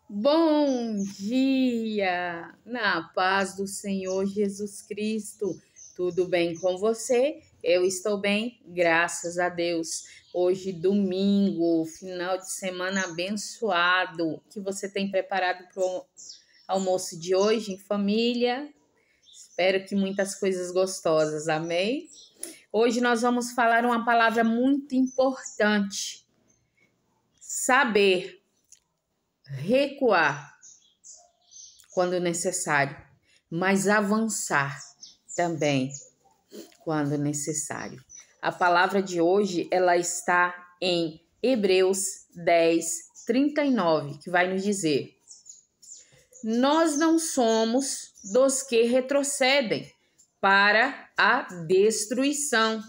Bom dia! Na paz do Senhor Jesus Cristo. Tudo bem com você? Eu estou bem, graças a Deus. Hoje, domingo, final de semana abençoado. O que você tem preparado para o almoço de hoje em família? Espero que muitas coisas gostosas, amém? Hoje nós vamos falar uma palavra muito importante. Saber recuar quando necessário, mas avançar também quando necessário. A palavra de hoje, ela está em Hebreus 10:39, que vai nos dizer: nós não somos dos que retrocedem para a destruição,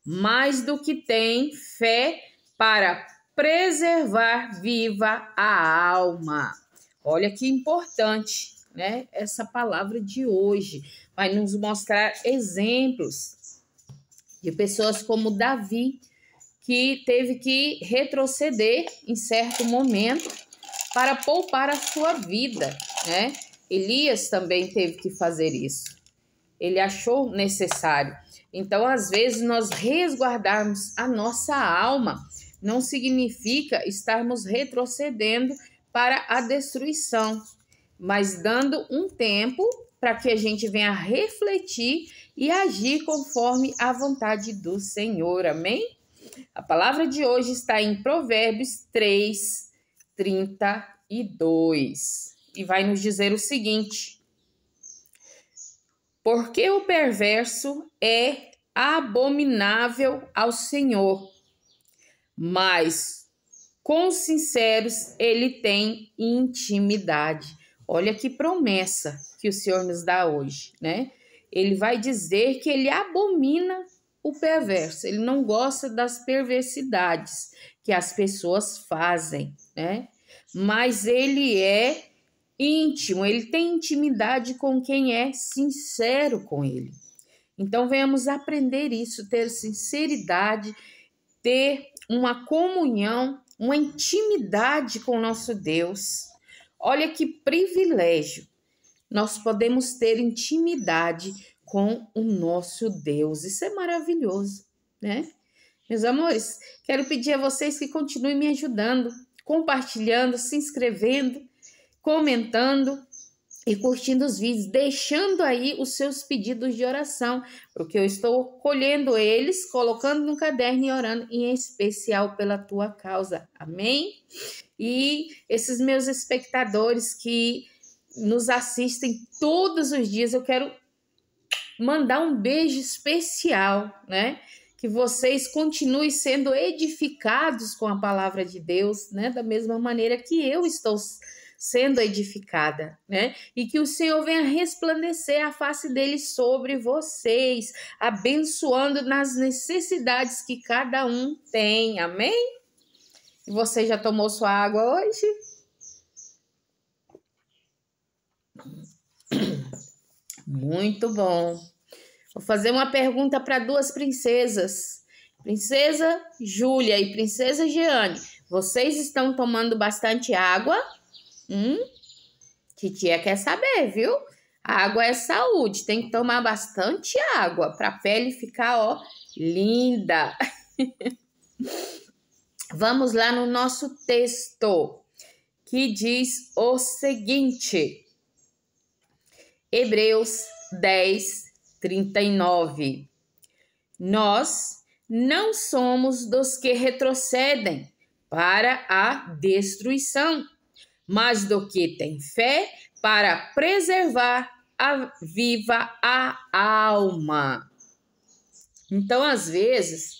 mas do que têm fé para preservar viva a alma. Olha que importante, né? Essa palavra de hoje vai nos mostrar exemplos de pessoas como Davi, que teve que retroceder em certo momento para poupar a sua vida, né? Elias também teve que fazer isso. Ele achou necessário. Então, às vezes, nós resguardarmos a nossa alma não significa estarmos retrocedendo para a destruição, mas dando um tempo para que a gente venha refletir e agir conforme a vontade do Senhor, amém? A palavra de hoje está em Provérbios 3:32 e vai nos dizer o seguinte: porque o perverso é abominável ao Senhor, mas com os sinceros ele tem intimidade. Olha que promessa que o Senhor nos dá hoje, né? Ele vai dizer que ele abomina o perverso, ele não gosta das perversidades que as pessoas fazem, né? Mas ele é íntimo, ele tem intimidade com quem é sincero com ele. Então, venhamos aprender isso, ter sinceridade, ter uma comunhão, uma intimidade com o nosso Deus. Olha que privilégio nós podemos ter intimidade com o nosso Deus. Isso é maravilhoso, né? Meus amores, quero pedir a vocês que continuem me ajudando, compartilhando, se inscrevendo, comentando e curtindo os vídeos, deixando aí os seus pedidos de oração, porque eu estou colhendo eles, colocando no caderno e orando em especial pela tua causa, amém? E esses meus espectadores que nos assistem todos os dias, eu quero mandar um beijo especial, né? Que vocês continuem sendo edificados com a palavra de Deus, né? Da mesma maneira que eu estou sendo edificada, né? E que o Senhor venha resplandecer a face dele sobre vocês, abençoando nas necessidades que cada um tem, amém? E você já tomou sua água hoje? Muito bom. Vou fazer uma pergunta para duas princesas. Princesa Júlia e Princesa Jeane, vocês estão tomando bastante água? Titia quer saber, viu? A água é saúde, tem que tomar bastante água para a pele ficar, ó, linda. Vamos lá no nosso texto, que diz o seguinte: Hebreus 10:39. Nós não somos dos que retrocedem para a destruição, mas do que tem fé para preservar viva a alma. Então, às vezes,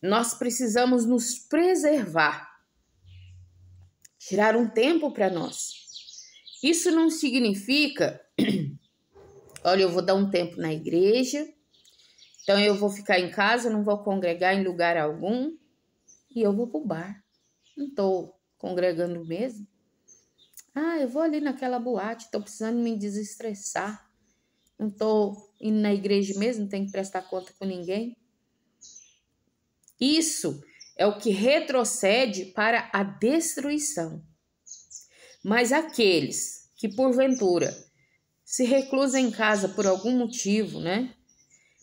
nós precisamos nos preservar, tirar um tempo para nós. Isso não significa, olha, eu vou dar um tempo na igreja, então eu vou ficar em casa, não vou congregar em lugar algum e eu vou para o bar. Não estou congregando mesmo. Eu vou ali naquela boate, estou precisando me desestressar. Não estou indo na igreja mesmo, não tenho que prestar conta com ninguém. Isso é o que retrocede para a destruição. Mas aqueles que porventura se reclusam em casa por algum motivo, né?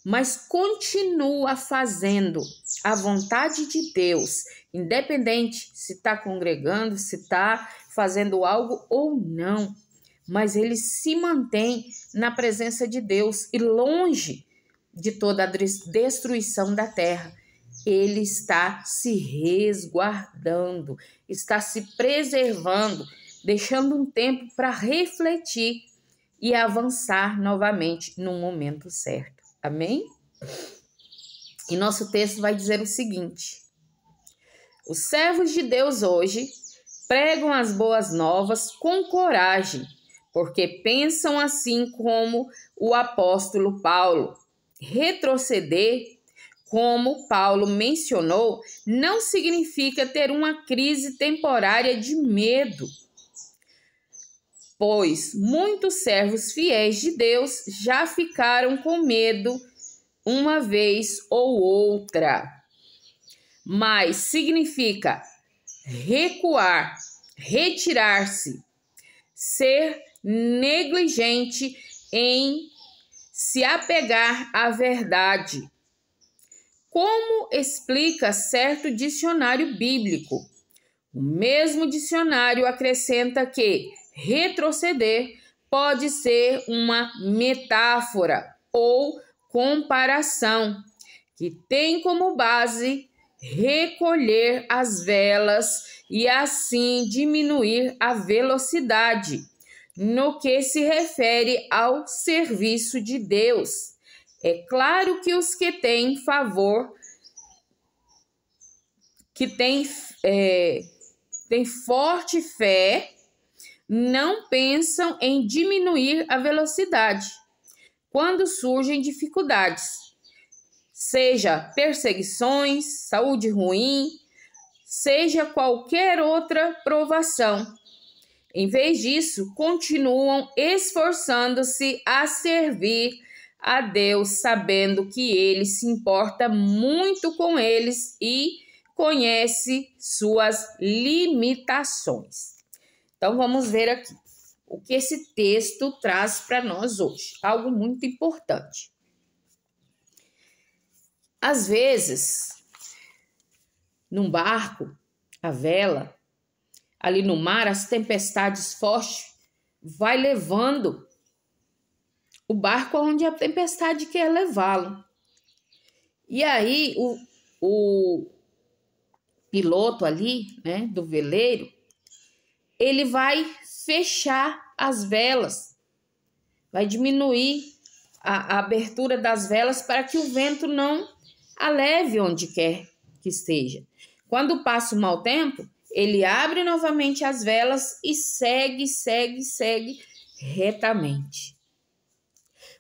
Mas continua fazendo a vontade de Deus, independente se está congregando, se está fazendo algo ou não, mas ele se mantém na presença de Deus e longe de toda a destruição da terra. Ele está se resguardando, está se preservando, deixando um tempo para refletir e avançar novamente no momento certo. Amém? E nosso texto vai dizer o seguinte: os servos de Deus hoje pregam as boas novas com coragem, porque pensam assim como o apóstolo Paulo. Retroceder, como Paulo mencionou, não significa ter uma crise temporária de medo, pois muitos servos fiéis de Deus já ficaram com medo uma vez ou outra. Mas significa recuar, retirar-se, ser negligente em se apegar à verdade. Como explica certo dicionário bíblico? O mesmo dicionário acrescenta que retroceder pode ser uma metáfora ou comparação que tem como base recolher as velas e assim diminuir a velocidade no que se refere ao serviço de Deus. É claro que os que têm favor, que têm forte fé, não pensam em diminuir a velocidade quando surgem dificuldades, seja perseguições, saúde ruim, seja qualquer outra provação. Em vez disso, continuam esforçando-se a servir a Deus, sabendo que Ele se importa muito com eles e conhece suas limitações. Então, vamos ver aqui o que esse texto traz para nós hoje. Algo muito importante. Às vezes, num barco, a vela, ali no mar, as tempestades fortes vai levando o barco aonde a tempestade quer levá-lo. E aí o piloto ali, né, do veleiro, ele vai fechar as velas, vai diminuir a abertura das velas para que o vento não a leve onde quer que esteja. Quando passa o mau tempo, ele abre novamente as velas e segue retamente.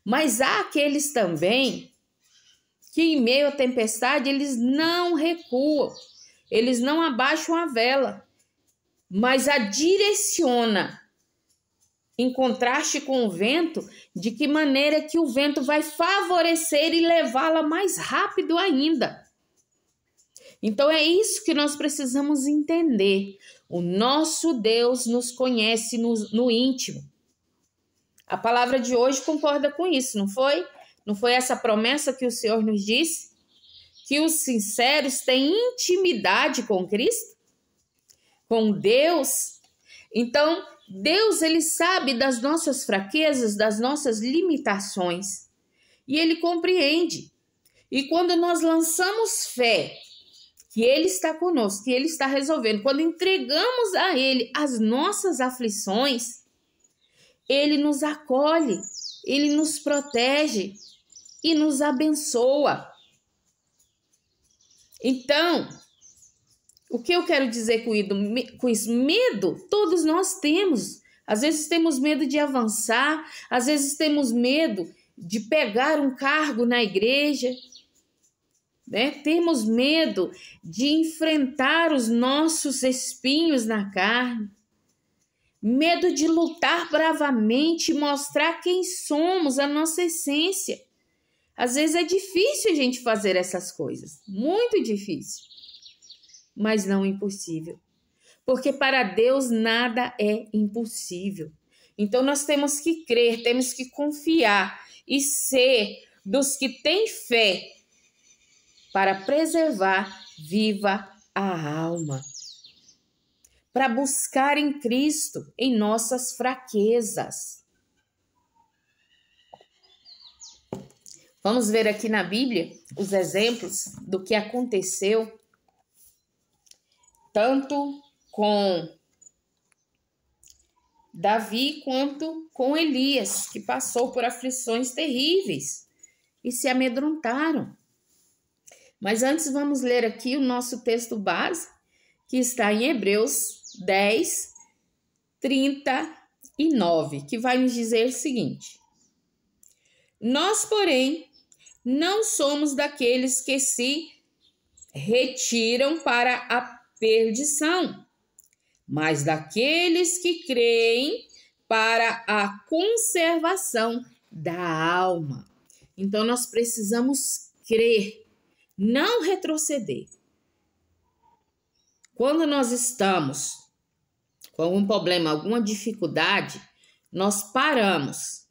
Mas há aqueles também que em meio à tempestade eles não recuam, eles não abaixam a vela, mas a direciona em contraste com o vento, de que maneira que o vento vai favorecer e levá-la mais rápido ainda. Então é isso que nós precisamos entender. O nosso Deus nos conhece no íntimo. A palavra de hoje concorda com isso, não foi? Não foi essa promessa que o Senhor nos disse? Que os sinceros têm intimidade com Cristo? Com Deus? Então, Deus, ele sabe das nossas fraquezas, das nossas limitações. E ele compreende. E quando nós lançamos fé, que ele está conosco, que ele está resolvendo, quando entregamos a ele as nossas aflições, ele nos acolhe, ele nos protege e nos abençoa. Então, o que eu quero dizer com isso? Medo, todos nós temos. Às vezes temos medo de avançar, às vezes temos medo de pegar um cargo na igreja, né? Temos medo de enfrentar os nossos espinhos na carne, medo de lutar bravamente e mostrar quem somos, a nossa essência. Às vezes é difícil a gente fazer essas coisas, muito difícil, mas não impossível. porque para Deus nada é impossível. Então nós temos que crer, temos que confiar e ser dos que têm fé para preservar viva a alma, para buscar em Cristo em nossas fraquezas. Vamos ver aqui na Bíblia os exemplos do que aconteceu tanto com Davi quanto com Elias, que passou por aflições terríveis e se amedrontaram. Mas antes vamos ler aqui o nosso texto base, que está em Hebreus 10, 39, que vai nos dizer o seguinte: nós, porém, não somos daqueles que se retiram para a perdição, mas daqueles que creem para a conservação da alma. Então, nós precisamos crer, não retroceder. Quando nós estamos com algum problema, alguma dificuldade, nós paramos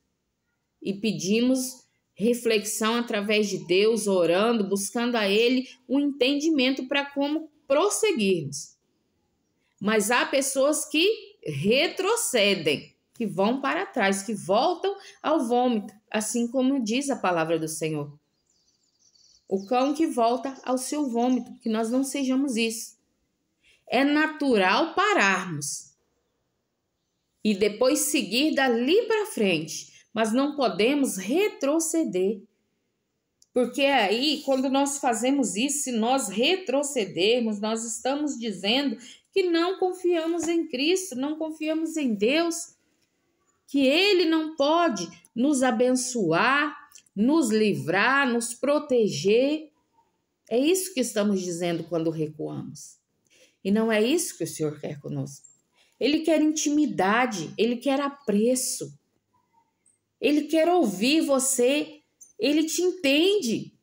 e pedimos reflexão através de Deus, orando, buscando a Ele um entendimento para como prosseguirmos. Mas há pessoas que retrocedem, que vão para trás, que voltam ao vômito, assim como diz a palavra do Senhor. O cão que volta ao seu vômito, que nós não sejamos isso. É natural pararmos e depois seguir dali para frente, mas não podemos retroceder. Porque aí, quando nós fazemos isso, se nós retrocedermos, nós estamos dizendo que não confiamos em Cristo, não confiamos em Deus, que Ele não pode nos abençoar, nos livrar, nos proteger. É isso que estamos dizendo quando recuamos. E não é isso que o Senhor quer conosco. Ele quer intimidade, Ele quer apreço. Ele quer ouvir você, Ele te entende.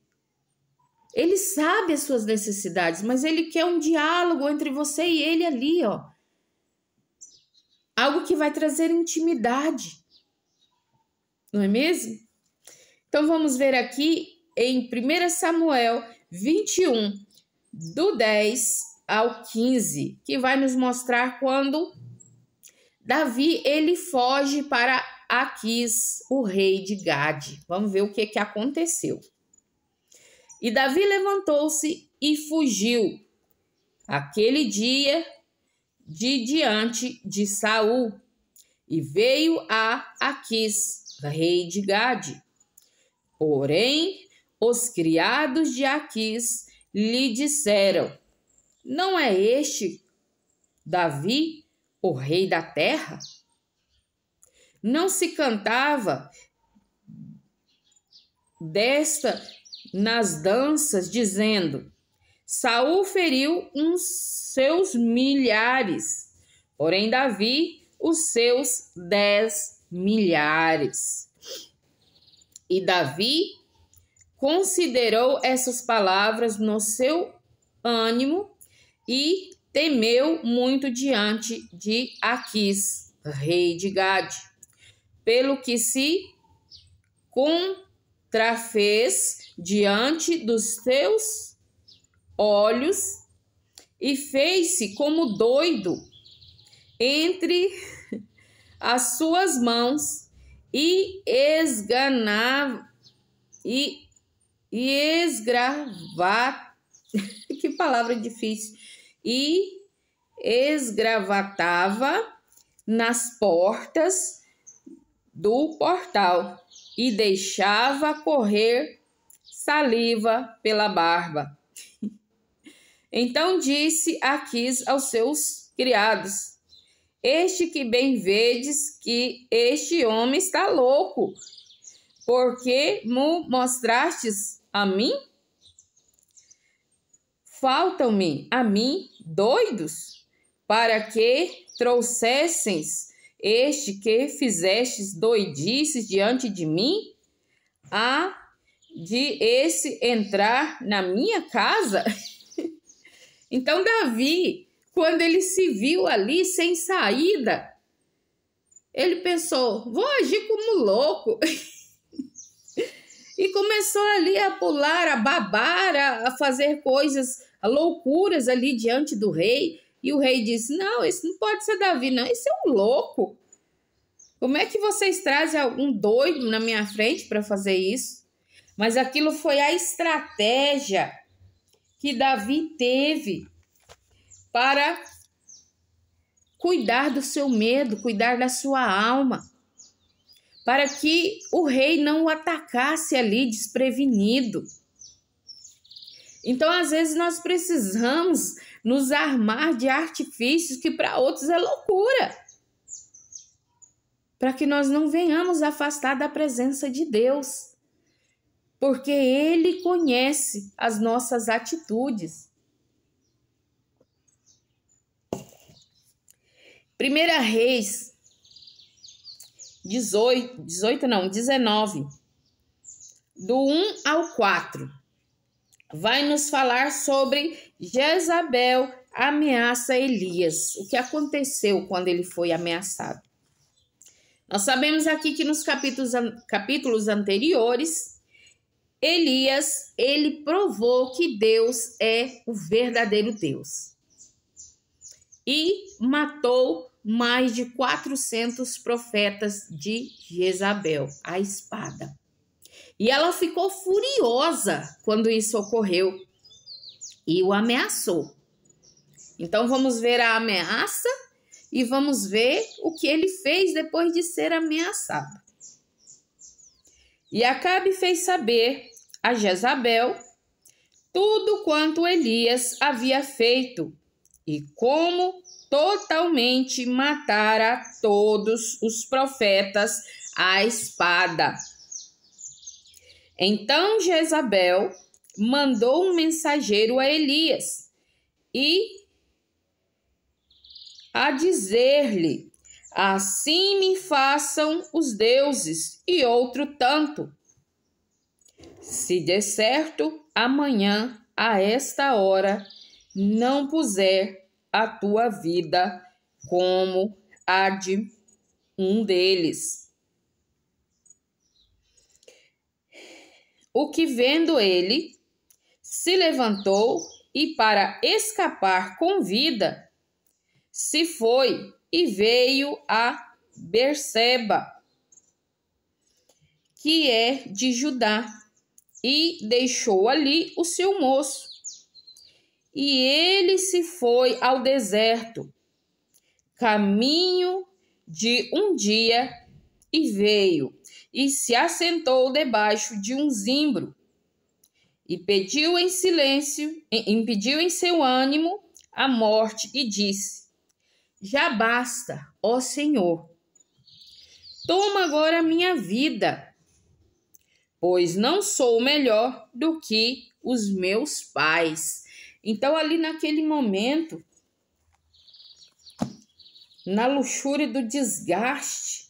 Ele sabe as suas necessidades, mas Ele quer um diálogo entre você e Ele ali, ó. Algo que vai trazer intimidade. Não é mesmo? Então vamos ver aqui em 1 Samuel 21, do 10 ao 15, que vai nos mostrar quando Davi ele foge para Aquis, o rei de Gade. Vamos ver o que aconteceu. E Davi levantou-se e fugiu aquele dia de diante de Saul e veio a Aquis, rei de Gade. Porém, os criados de Aquis lhe disseram: não é este Davi, o rei da terra? Não se cantava desta nas danças, dizendo: Saul feriu uns seus milhares, porém Davi os seus 10 milhares. E Davi considerou essas palavras no seu ânimo e temeu muito diante de Aquis, rei de Gade, pelo que se contrafez diante dos seus olhos e fez-se como doido entre as suas mãos e esgravava, que palavra difícil, e esgravatava nas portas do portal e deixava correr saliva pela barba. Então disse Aquis aos seus criados: este que bem vedes que este homem está louco, porque mo mostrastes a mim? Faltam-me a mim doidos, para que trouxesseis este que fizestes doidices diante de mim, a de esse entrar na minha casa? Então Davi quando ele se viu ali sem saída, ele pensou, vou agir como louco. E começou ali a pular, a babar, a fazer coisas, a loucuras ali diante do rei. E o rei disse, não, esse não pode ser Davi, não, esse é um louco. Como é que vocês trazem algum doido na minha frente para fazer isso? Mas aquilo foi a estratégia que Davi teve para cuidar do seu medo, cuidar da sua alma, para que o rei não o atacasse ali desprevenido. Então, às vezes, nós precisamos nos armar de artifícios que para outros é loucura, para que nós não venhamos afastar da presença de Deus, porque Ele conhece as nossas atitudes. 1 Reis 19, do 1 ao 4, vai nos falar sobre Jezabel ameaça Elias, o que aconteceu quando ele foi ameaçado. Nós sabemos aqui que nos capítulos anteriores, Elias, ele provou que Deus é o verdadeiro Deus e matou mais de 400 profetas de Jezabel, a espada. E ela ficou furiosa quando isso ocorreu e o ameaçou. Então vamos ver a ameaça e vamos ver o que ele fez depois de ser ameaçado. E Acabe fez saber a Jezabel tudo quanto Elias havia feito e como totalmente matara todos os profetas à espada. Então Jezabel mandou um mensageiro a Elias e a dizer-lhe, assim me façam os deuses e outro tanto, se de certo amanhã a esta hora não puser a tua vida como a de um deles. O que vendo ele, se levantou e para escapar com vida, se foi e veio a Berseba, que é de Judá, e deixou ali o seu moço. E ele se foi ao deserto, caminho de um dia, e veio, e se assentou debaixo de um zimbro, e pediu em silêncio, impediu em seu ânimo a morte, e disse, já basta, ó Senhor, toma agora a minha vida, pois não sou melhor do que os meus pais. Então, ali naquele momento, na luxúria do desgaste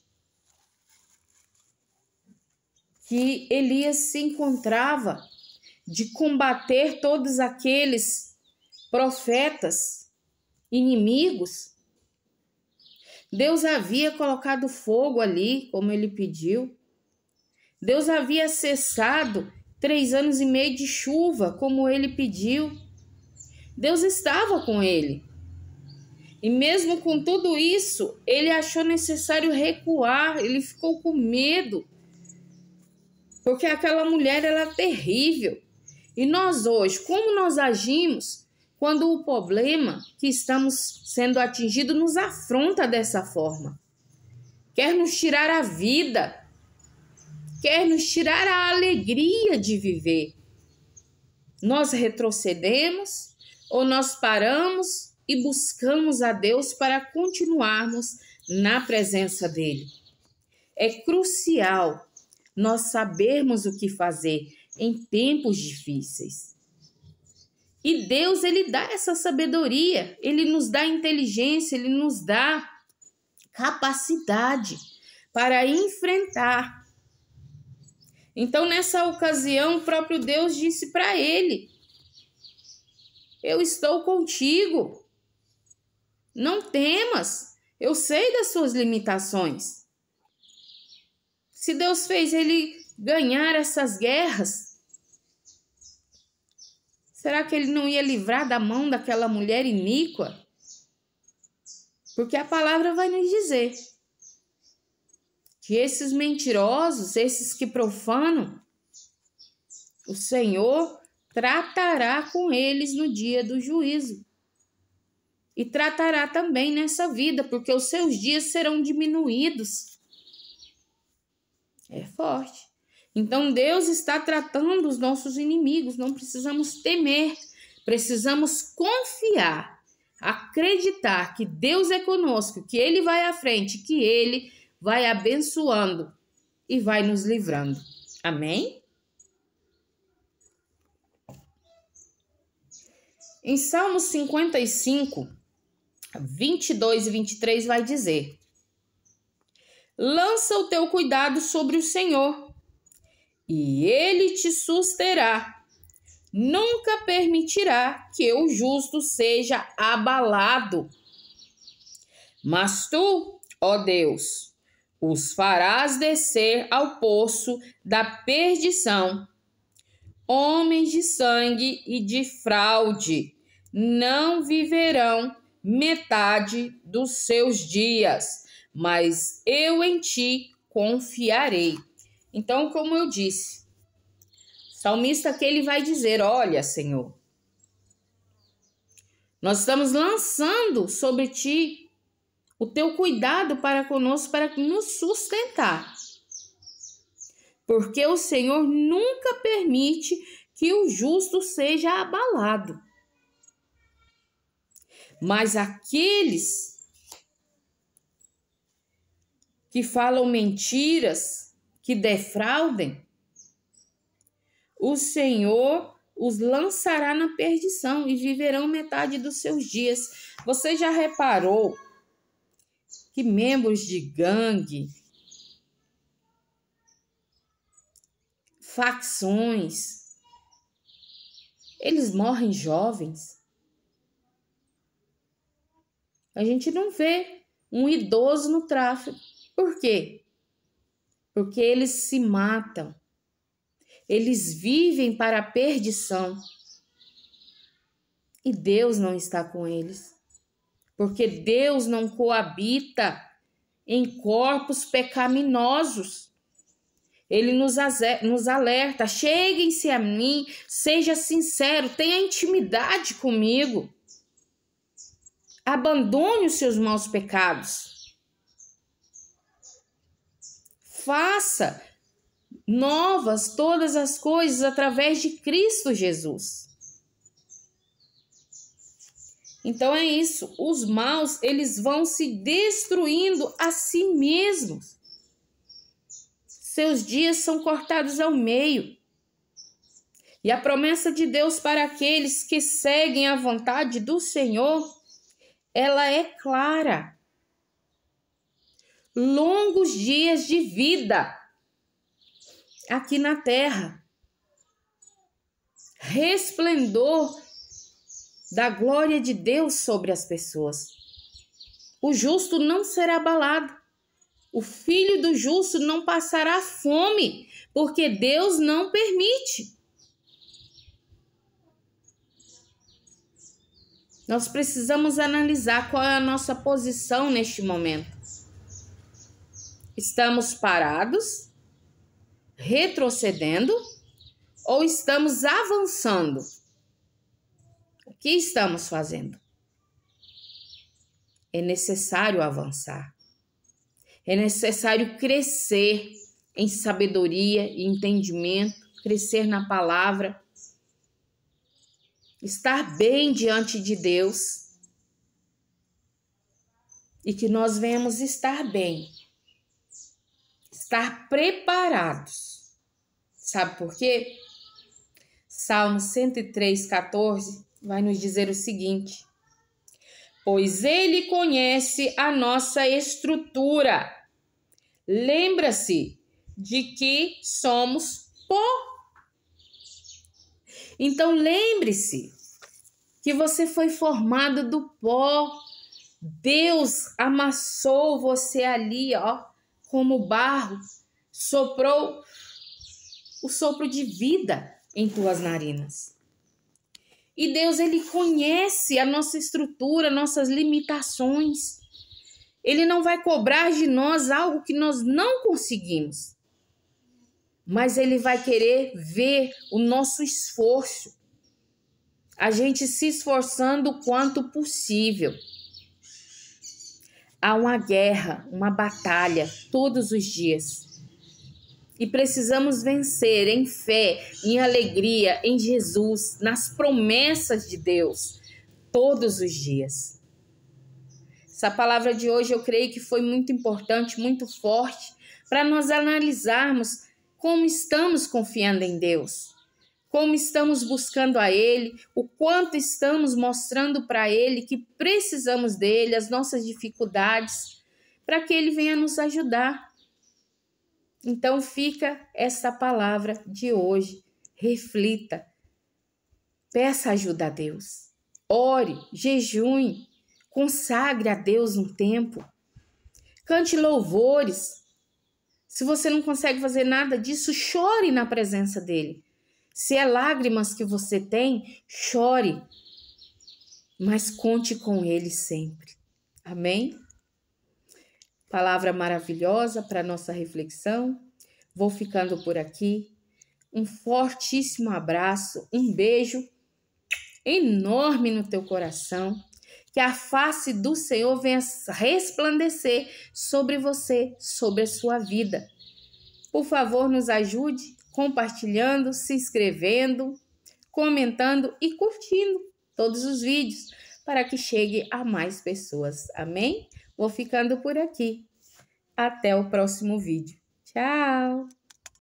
que Elias se encontrava de combater todos aqueles profetas inimigos, Deus havia colocado fogo ali, como ele pediu. Deus havia cessado 3 anos e meio de chuva, como ele pediu. Deus estava com ele. E mesmo com tudo isso, ele achou necessário recuar, ele ficou com medo. Porque aquela mulher era terrível. E nós hoje, como nós agimos quando o problema que estamos sendo atingido nos afronta dessa forma? Quer nos tirar a vida, quer nos tirar a alegria de viver. Nós retrocedemos ou nós paramos e buscamos a Deus para continuarmos na presença dele. É crucial nós sabermos o que fazer em tempos difíceis. E Deus, ele dá essa sabedoria, ele nos dá inteligência, ele nos dá capacidade para enfrentar. Então, nessa ocasião, o próprio Deus disse para ele, eu estou contigo. Não temas. Eu sei das suas limitações. Se Deus fez ele ganhar essas guerras, será que ele não ia livrar da mão daquela mulher iníqua? Porque a palavra vai nos dizer que esses mentirosos, esses que profanam, o Senhor tratará com eles no dia do juízo. E tratará também nessa vida, porque os seus dias serão diminuídos. É forte. Então Deus está tratando os nossos inimigos, não precisamos temer, precisamos confiar, acreditar que Deus é conosco, que Ele vai à frente, que Ele vai abençoando e vai nos livrando. Amém? Em Salmos 55, 22 e 23 vai dizer: lança o teu cuidado sobre o Senhor, e Ele te susterá. Nunca permitirá que o justo seja abalado. Mas tu, ó Deus, os farás descer ao poço da perdição. Homens de sangue e de fraude não viverão metade dos seus dias, mas eu em ti confiarei. Então, como eu disse, o salmista aqui ele vai dizer: olha, Senhor, nós estamos lançando sobre ti o teu cuidado para conosco, para nos sustentar. Porque o Senhor nunca permite que o justo seja abalado. Mas aqueles que falam mentiras, que defraudem, o Senhor os lançará na perdição e viverão metade dos seus dias. Você já reparou que membros de gangue, facções, eles morrem jovens? A gente não vê um idoso no tráfico. Por quê? Porque eles se matam. Eles vivem para a perdição. E Deus não está com eles. Porque Deus não coabita em corpos pecaminosos. Ele nos alerta: cheguem-se a mim, seja sincero, tenha intimidade comigo. Abandone os seus maus pecados. Faça novas todas as coisas através de Cristo Jesus. Então é isso, os maus, eles vão se destruindo a si mesmos. Seus dias são cortados ao meio. E a promessa de Deus para aqueles que seguem a vontade do Senhor, ela é clara. Longos dias de vida aqui na terra. Resplendor da glória de Deus sobre as pessoas. O justo não será abalado. O filho do justo não passará fome, porque Deus não permite. Nós precisamos analisar qual é a nossa posição neste momento. Estamos parados, retrocedendo, ou estamos avançando? O que estamos fazendo? É necessário avançar. É necessário crescer em sabedoria e entendimento, crescer na palavra, estar bem diante de Deus e que nós venhamos estar bem, estar preparados. Sabe por quê? Salmo 103:14 vai nos dizer o seguinte: pois Ele conhece a nossa estrutura, lembra-se de que somos pó. Então lembre-se que você foi formado do pó, Deus amassou você ali, ó, como barro, soprou o sopro de vida em tuas narinas. E Deus, ele conhece a nossa estrutura, nossas limitações. Ele não vai cobrar de nós algo que nós não conseguimos. Mas ele vai querer ver o nosso esforço. A gente se esforçando o quanto possível. Há uma guerra, uma batalha todos os dias. E precisamos vencer em fé, em alegria, em Jesus, nas promessas de Deus, todos os dias. Essa palavra de hoje eu creio que foi muito importante, muito forte, para nós analisarmos como estamos confiando em Deus, como estamos buscando a Ele, o quanto estamos mostrando para Ele que precisamos dEle, as nossas dificuldades, para que Ele venha nos ajudar. Então fica essa palavra de hoje, reflita, peça ajuda a Deus, ore, jejue, consagre a Deus um tempo, cante louvores. Se você não consegue fazer nada disso, chore na presença dele. Se é lágrimas que você tem, chore, mas conte com ele sempre. Amém? Palavra maravilhosa para nossa reflexão. Vou ficando por aqui. Um fortíssimo abraço, um beijo enorme no teu coração. Que a face do Senhor venha resplandecer sobre você, sobre a sua vida. Por favor, nos ajude compartilhando, se inscrevendo, comentando e curtindo todos os vídeos para que chegue a mais pessoas. Amém? Vou ficando por aqui. Até o próximo vídeo. Tchau!